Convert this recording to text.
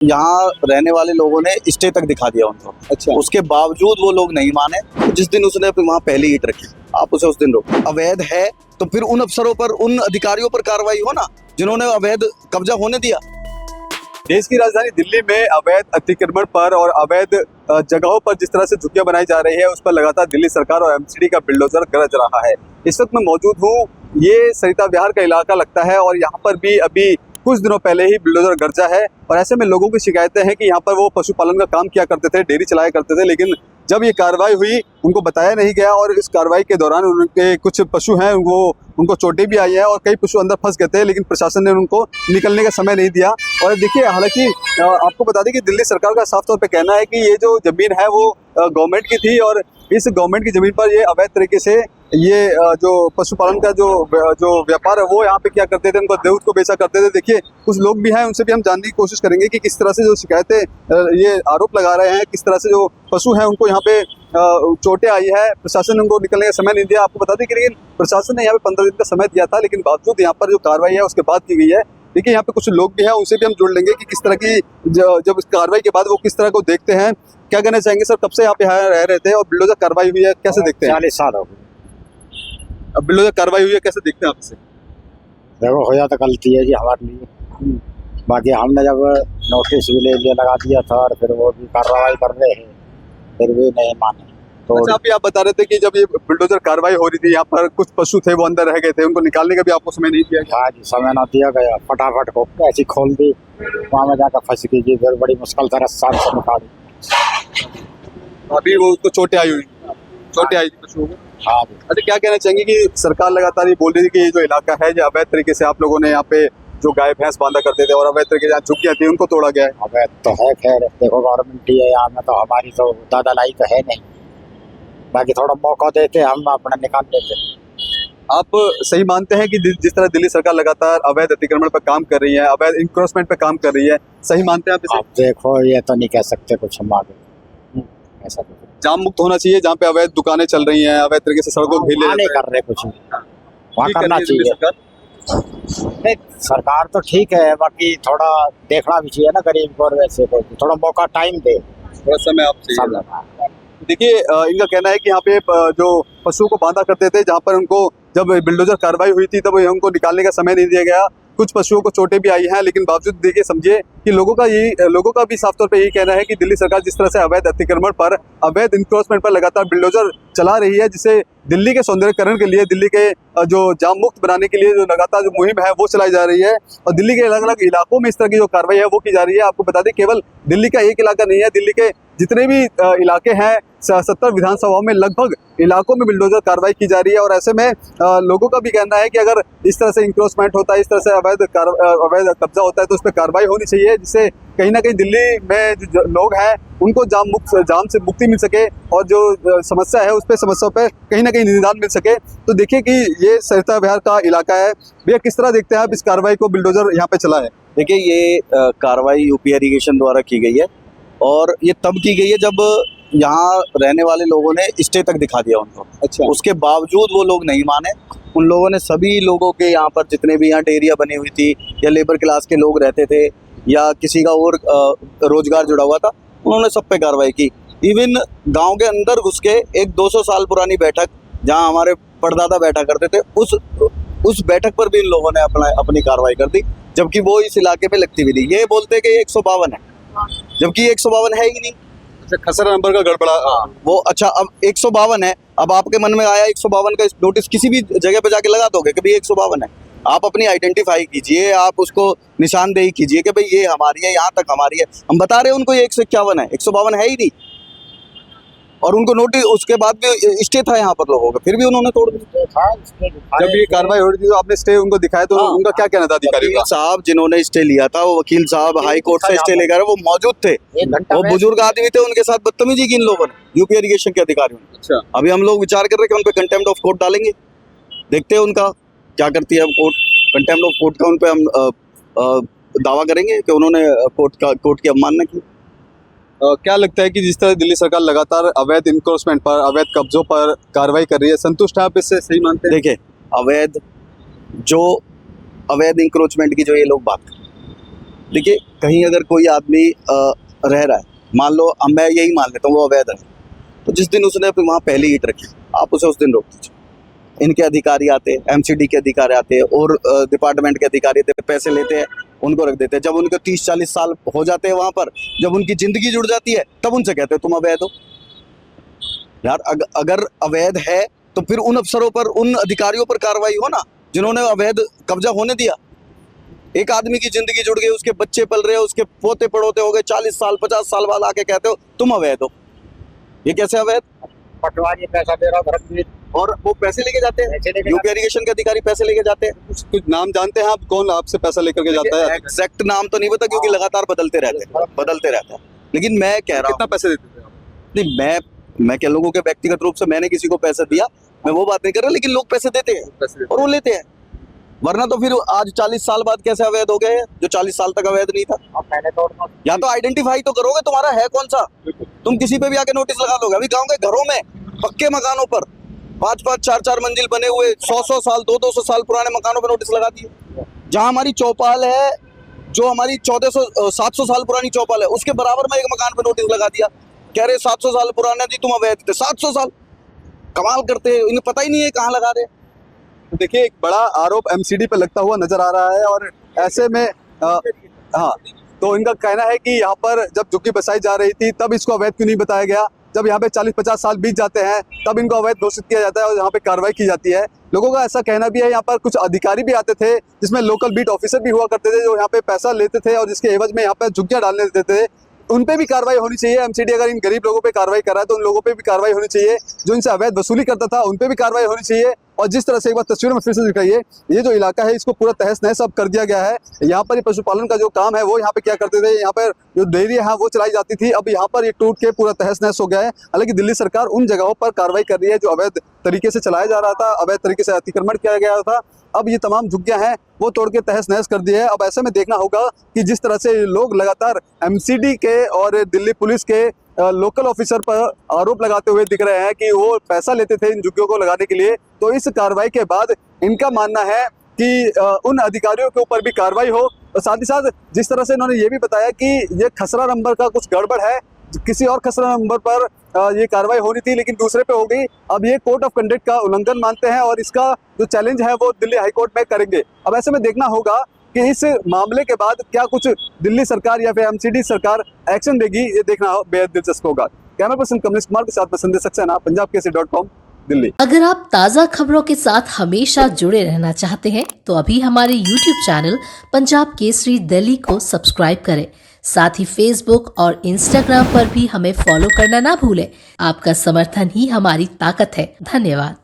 यहाँ रहने वाले लोगों ने स्टे तक दिखा दिया उनको। अच्छा। उसके बावजूद वो लोग नहीं माने। जिस दिन उसने वहाँ पहली ईंट रखी, आप उसे उस दिन रोको। अवैध है तो फिर उन अफसरों पर, उन अधिकारियों पर कार्रवाई हो ना, जिन्होंने अवैध कब्जा होने दिया। देश की राजधानी दिल्ली में अवैध अतिक्रमण पर और अवैध जगहों पर जिस तरह से झुग्गियां बनाई जा रही है, उस पर लगातार दिल्ली सरकार और एमसीडी का बुलडोजर गरज रहा है। इस वक्त मैं मौजूद हूँ, ये सरिता विहार का इलाका लगता है और यहाँ पर भी अभी कुछ दिनों पहले ही बुलडोजर गरजा है। और ऐसे में लोगों की शिकायतें हैं कि यहाँ पर वो पशुपालन का काम किया करते थे, डेयरी चलाया करते थे, लेकिन जब ये कार्रवाई हुई उनको बताया नहीं गया और इस कार्रवाई के दौरान उनके कुछ पशु हैं, उनको चोटें भी आई हैं और कई पशु अंदर फंस गए थे, लेकिन प्रशासन ने उनको निकलने का समय नहीं दिया। और देखिए, हालांकि आपको बता दें कि दिल्ली सरकार का साफ तौर पे कहना है कि ये जो जमीन है वो गवर्नमेंट की थी और इस गवर्नमेंट की जमीन पर ये अवैध तरीके से ये जो पशुपालन का जो व्यापार है वो यहाँ पे क्या करते थे, उनको दूध को बेचा करते थे। देखिए, कुछ लोग भी हैं, उनसे भी हम जानने की कोशिश करेंगे कि किस तरह से जो शिकायतें ये आरोप लगा रहे हैं, किस तरह से जो पशु हैं उनको यहाँ पे चोटें आई है, प्रशासन ने उनको निकलने का समय नहीं दिया। आपको बता दें कि लेकिन प्रशासन ने यहाँ पे 15 दिन का समय दिया था, लेकिन बावजूद यहाँ पर जो कार्रवाई है उसके बाद की गई है। देखिए, यहाँ पे कुछ लोग भी हैं, उनसे भी हम जुड़ लेंगे कि किस तरह की जब इस कार्रवाई के बाद वो किस तरह को देखते हैं। क्या कहना चाहेंगे सर, कब से यहाँ पे रह रहे थे और बुलडोजर कार्रवाई हुई है, कैसे देखते हैं? 40 साल हो गए। अब बिल्डोजर कार्रवाई हुई है, कैसे देखते हैं आपसे? देखो, हो जाता गलती है जी हमारे लिए। बाकी हमने जब नोटिस भी ले लिया, लगा दिया था और फिर वो भी कार्रवाई कर रहे हैं, फिर भी नहीं माने तो। अच्छा, अभी आप बता रहे थे कि जब ये बुलडोजर कार्रवाई हो रही थी, यहाँ पर कुछ पशु थे वो अंदर रह गए थे, उनको निकालने का भी आपको समय नहीं दिया गया? हाँ जी, समय ना दिया गया, फटाफट को ऐसी खोल दी, वहाँ में जाकर फंस गई जी, फिर बड़ी मुश्किल से रस्सा से निकाली। अभी वो उसको चोटें आई हुई, चोटें आई थी पशुओं को। हाँ जी। अच्छा, क्या कहना चाहेंगे कि सरकार लगातार ये बोल रही थी कि ये जो इलाका है, जो अवैध तरीके से आप लोगों ने यहाँ पे जो गाय भैंस बांधा करते थे और अवैध तरीके से झुग्गियां थी उनको तोड़ा गया है? अवैध तो है, खैर देखो गवर्नमेंट ही है यहाँ में, तो हमारी तो दादा लाई तो है नहीं। बाकी थोड़ा मौका देते हम अपना निकाल देते। आप सही मानते हैं कि जिस तरह दिल्ली सरकार लगातार अवैध अतिक्रमण पर काम कर रही है, अवैध इंक्रोचमेंट पर काम कर रही है, सही मानते हैं आप इसे? आप देखो, ये तो नहीं कह सकते कुछ हम आगे, ऐसा कुछ जाम मुक्त होना चाहिए जहाँ पे अवैध दुकानें चल रही हैं, अवैध तरीके से सड़कों को घेर नहीं कर रहे, कुछ वहाँ करना चाहिए। नहीं, सरकार तो ठीक है, बाकी थोड़ा देखना भी चाहिए ना गरीब को, और वैसे को थोड़ा मौका टाइम दे, थोड़ा समय आप चाहिए। देखिए, इनका कहना है कि यहाँ पे जो पशुओं को बांधा करते थे, जहाँ पर उनको जब बुलडोजर कार्रवाई हुई थी तब उनको निकालने का समय नहीं दिया गया। कुछ पशुओं को चोटें भी आई हैं, लेकिन बावजूद देखिए, समझिए कि लोगों का भी साफ तौर पे यही कहना है कि दिल्ली सरकार जिस तरह से अवैध अतिक्रमण पर, अवैध इंक्रोचमेंट पर लगातार बुलडोजर चला रही है, जिसे दिल्ली के सौंदर्यकरण के लिए, दिल्ली के जो जाम मुक्त बनाने के लिए जो लगातार जो मुहिम है वो चलाई जा रही है और दिल्ली के अलग अलग इलाकों में इस तरह की जो कार्रवाई है वो की जा रही है। आपको बता दें, केवल दिल्ली का एक इलाका नहीं है, दिल्ली के जितने भी इलाके हैं, 70 विधानसभाओं में लगभग इलाकों में बुलडोजर कार्रवाई की जा रही है। और ऐसे में लोगों का भी कहना है कि अगर इस तरह से इंक्रोचमेंट होता है, इस तरह से अवैध कब्जा होता है, तो उस पर कार्रवाई होनी चाहिए, जिससे कहीं ना कहीं दिल्ली में जो लोग हैं उनको जाम से मुक्ति मिल सके और जो समस्या है उस पर समस्याओं पर कहीं ना कहीं निदान मिल सके। तो देखिए कि ये सरिता विहार का इलाका है। भैया, किस तरह देखते हैं आप इस कार्रवाई को, बुलडोजर यहाँ पे चला है? देखिए, ये कार्रवाई यूपी इरिगेशन द्वारा की गई है और ये तब की गई है जब यहाँ रहने वाले लोगों ने स्टे तक दिखा दिया उनको। अच्छा। उसके बावजूद वो लोग नहीं माने। उन लोगों ने सभी लोगों के, यहाँ पर जितने भी यहाँ डेयरिया बनी हुई थी या लेबर क्लास के लोग रहते थे या किसी का और रोजगार जुड़ा हुआ था, उन्होंने सब पे कार्रवाई की। इवन गांव के अंदर घुस के एक 200 साल पुरानी बैठक जहां हमारे परदादा बैठा करते थे, उस बैठक पर भी इन लोगों ने अपनी कार्रवाई कर दी, जबकि वो इस इलाके में लगती भी नहीं। ये बोलते कि 152 है, जबकि 152 है ही नहीं। अच्छा, खसरा नंबर का गड़बड़ा वो। अच्छा, अब 152 है, अब आपके मन में आया 152 का नोटिस किसी भी जगह पे जाके लगा दोगे कि भाई 152 है। आप अपनी आइडेंटिफाई कीजिए, आप उसको निशानदेही कीजिए कि भाई ये हमारी है, यहाँ तक हमारी है। हम बता रहे हैं उनको ये 151 है, 152 है ही नहीं। और उनको नोटिस, उसके बाद भी स्टे था यहाँ पर लोगों का, फिर भी उन्होंने तोड़ दिया। जब ये कार्रवाई हो रही थी तो आपने स्टे उनको दिखाया, तो उनका क्या कहना था अधिकारियों का? साहब जिन्होंने स्टे लिया था, वो वकील साहब हाई कोर्ट से स्टे लेकर वो मौजूद थे, वो बुजुर्ग आदमी थे, उनके साथ बदतमीजी की इन लोगों ने, यूपी इरिगेशन के अधिकारियों ने। अच्छा। अभी हम लोग विचार कर रहे हैं कि उन पे कंटेम्प्ट ऑफ कोर्ट डालेंगे, देखते हैं उनका क्या करती है कोर्ट। कंटेम्प्ट ऑफ कोर्ट का उन पे हम दावा करेंगे कि उन्होंने कोर्ट की अवमानना की। क्या लगता है कि जिस तरह दिल्ली सरकार लगातार अवैध इंक्रोचमेंट पर, अवैध कब्जों पर कार्रवाई कर रही है, संतुष्ट है आप इससे, सही मानते हैं? देखिए, अवैध इंक्रोचमेंट की जो ये लोग बात कर, देखिए कहीं अगर कोई आदमी रह रहा है, मान लो अब मैं यही मान लेता हूँ वो अवैध है, तो जिस दिन उसने वहाँ पहली ईंट रखी आप उसे उस दिन रोक दीजिए। इनके अधिकारी आते हैं, एमसीडी के अधिकारी आते हैं और डिपार्टमेंट के अधिकारी आते हैं, पैसे लेते हैं, उनको रख देते हैं। जब उनको 30-40 साल हो जाते हैं वहाँ पर, जब उनकी ज़िंदगी जुड़ जाती है, तब उनसे कहते हैं तुम अवैध हो। यार अगर अवैध है तो फिर उन अफसरों पर, उन अधिकारियों पर कार्रवाई हो ना, जिन्होंने अवैध कब्जा होने दिया। एक आदमी की ज़िंदगी जुड़ गई, उसके बच्चे पल रहे हैं, उसके पोते पड़ोते हो गए, 40 साल 50 साल बाद आके कहते हो तुम अवैध हो। ये कैसे अवैध? पटवारी पैसा दे रहा था और वो पैसे लेके जाते हैं, यूपी इरिगेशन के अधिकारी पैसे लेके जाते हैं। कुछ नाम जानते हैं आप, कौन आपसे पैसा लेकर के जाता है? एग्जैक्ट नाम तो नहीं पता क्योंकि लगातार बदलते रहते हैं। लेकिन मैं कह रहा कितना पैसे देते थे आप? हूँ नहीं, मैं क्या लोगों के व्यक्तिगत रूप से मैंने किसी को पैसा दिया, मैं वो बात नहीं कर रहा, लेकिन लोग पैसे देते हैं और वो लेते हैं। वरना तो फिर आज 40 साल बाद कैसे अवैध हो गए हैं, जो 40 साल तक अवैध नहीं था। या तो आइडेंटिफाई तो करोगे तुम्हारा है कौन सा। तुम किसी पे भी आके नोटिस लगा दोगे। अभी गाँव के घरों में पक्के मकानों पर 5-5 4-4 मंजिल बने हुए 100-100 साल 200-200 साल पुराने मकानों पर नोटिस लगा दिए। जहां हमारी चौपाल है, जो हमारी 700 साल पुरानी चौपाल है, उसके बराबर में एक मकान पर नोटिस लगा दिया, कह रहे 700 साल पुराने जी तुम अवैध थे। 700 साल कमाल करते हैं, इन्हें पता ही नहीं है कहाँ लगा रहे। तो देखिए एक बड़ा आरोप एमसीडी पे लगता हुआ नजर आ रहा है और ऐसे में हाँ, तो इनका कहना है कि यहाँ पर जब झुग्गी बसाई जा रही थी तब इसको अवैध क्यों नहीं बताया गया। जब यहाँ पे 40-50 साल बीत जाते हैं तब इनको अवैध घोषित किया जाता है और यहाँ पे कार्रवाई की जाती है। लोगों का ऐसा कहना भी है, यहाँ पर कुछ अधिकारी भी आते थे जिसमें लोकल बीट ऑफिसर भी हुआ करते थे, जो यहाँ पे पैसा लेते थे और जिसके एवज में यहाँ पे झुग्गियां डालने देते थे। उन पे भी कार्रवाई होनी चाहिए। एमसीडी अगर इन गरीब लोगों पे कार्रवाई कर रहा है तो उन लोगों पे भी कार्रवाई होनी चाहिए। जो इनसे अवैध वसूली करता था उन पे भी कार्रवाई होनी चाहिए। और जिस तरह से एक बार तस्वीर में फिर से दिखाइए, ये जो इलाका है इसको पूरा तहस नहस अब कर दिया गया है। यहाँ पर पशुपालन का जो काम है वो यहाँ पे क्या करते थे, यहाँ पर जो डेयरी है वो चलाई जाती थी, अब यहाँ पर ये टूट के पूरा तहस नहस हो गया है। हालांकि दिल्ली सरकार उन जगहों पर कार्रवाई कर रही है जो अवैध तरीके से चलाया जा रहा था, अवैध तरीके से अतिक्रमण किया गया था। अब ये तमाम झुग्गियां हैं वो तोड़ के तहस नहस कर दी है। अब ऐसे में देखना होगा कि जिस तरह से लोग लगातार एमसीडी के और दिल्ली पुलिस के लोकल ऑफिसर पर आरोप लगाते हुए दिख रहे हैं कि वो पैसा लेते थे इन झुग्गियों को लगाने के लिए, तो इस कार्रवाई के बाद इनका मानना है कि उन अधिकारियों के ऊपर भी कार्रवाई हो। और साथ ही साथ जिस तरह से इन्होंने ये भी बताया कि ये खसरा नंबर का कुछ गड़बड़ है, किसी और खसरा नंबर पर ये कार्रवाई होनी थी लेकिन दूसरे पे हो गई। अब ये कोड ऑफ कंडक्ट का उल्लंघन मानते हैं और इसका जो चैलेंज है वो दिल्ली हाईकोर्ट में करेंगे। अब ऐसे में देखना होगा कि इस मामले के बाद क्या कुछ दिल्ली सरकार या फिर एमसीडी सरकार एक्शन देगी, ये देखना बेहद दिलचस्प होगा। कैमरा पर्सन कमलेश कुमार के साथ मैं संजय सक्सेना, punjabkesi.com, दिल्ली। अगर आप ताज़ा खबरों के साथ हमेशा जुड़े रहना चाहते हैं तो अभी हमारे YouTube चैनल पंजाब केसरी दिल्ली को सब्सक्राइब करें। साथ ही Facebook और Instagram पर भी हमें फॉलो करना ना भूलें। आपका समर्थन ही हमारी ताकत है। धन्यवाद।